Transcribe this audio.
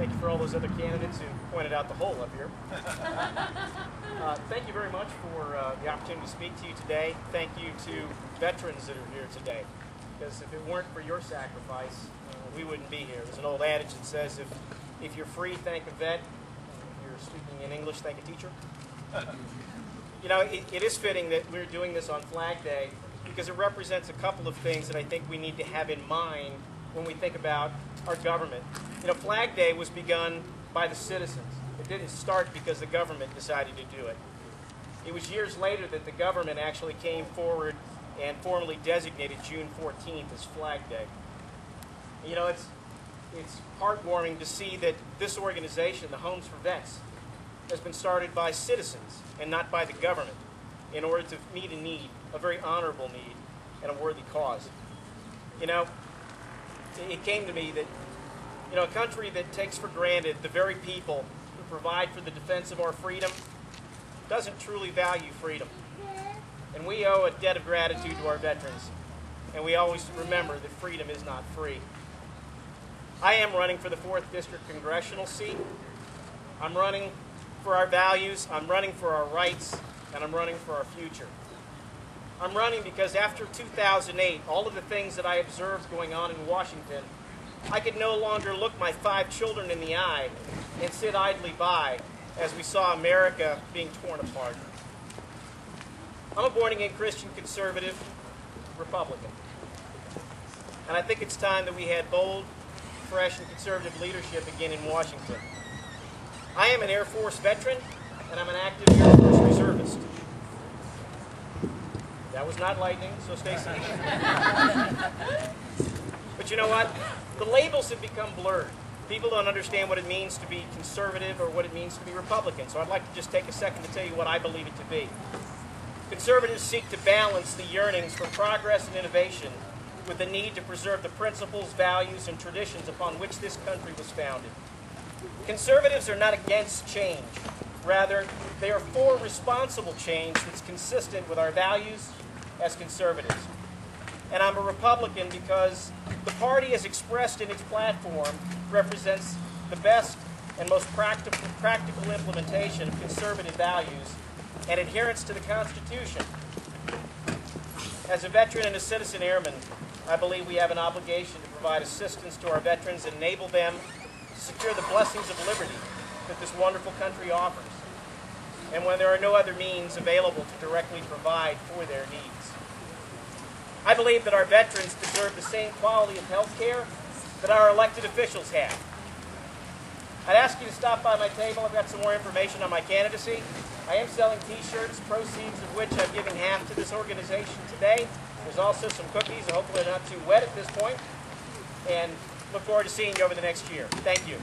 thank you for all those other candidates who pointed out the hole up here. Thank you very much for the opportunity to speak to you today. Thank you to veterans that are here today, because if it weren't for your sacrifice, we wouldn't be here. There's an old adage that says, if you're free, thank a vet. If you're speaking in English, thank a teacher. You know, it is fitting that we're doing this on Flag Day, because it represents a couple of things that I think we need to have in mind when we think about our government. You know, Flag Day was begun by the citizens. It didn't start because the government decided to do it. It was years later that the government actually came forward and formally designated June 14th as Flag Day. You know, it's heartwarming to see that this organization, the Homes for Vets, has been started by citizens and not by the government in order to meet a need, a very honorable need, and a worthy cause. You know, it came to me that, you know, a country that takes for granted the very people who provide for the defense of our freedom doesn't truly value freedom. And we owe a debt of gratitude to our veterans, and we always remember that freedom is not free. I am running for the 4th District Congressional seat. I'm running for our values, I'm running for our rights, and I'm running for our future. I'm running because after 2008, all of the things that I observed going on in Washington, I could no longer look my 5 children in the eye and sit idly by as we saw America being torn apart. I'm a born-again Christian conservative Republican. And I think it's time that we had bold, fresh, and conservative leadership again in Washington. I am an Air Force veteran, and I'm an active Air Force reservist. That was not lightning, so stay safe. But you know what? The labels have become blurred. People don't understand what it means to be conservative or what it means to be Republican. So I'd like to just take a second to tell you what I believe it to be. Conservatives seek to balance the yearnings for progress and innovation with the need to preserve the principles, values, and traditions upon which this country was founded. Conservatives are not against change. Rather, they are for responsible change that's consistent with our values as conservatives. And I'm a Republican because the party, as expressed in its platform, represents the best and most practical implementation of conservative values and adherence to the Constitution. As a veteran and a citizen airman, I believe we have an obligation to provide assistance to our veterans and enable them to secure the blessings of liberty that this wonderful country offers, and when there are no other means available to directly provide for their needs. I believe that our veterans deserve the same quality of health care that our elected officials have. I'd ask you to stop by my table. I've got some more information on my candidacy. I am selling t-shirts, proceeds of which I've given half to this organization today. There's also some cookies. Hopefully they're not too wet at this point. And look forward to seeing you over the next year. Thank you.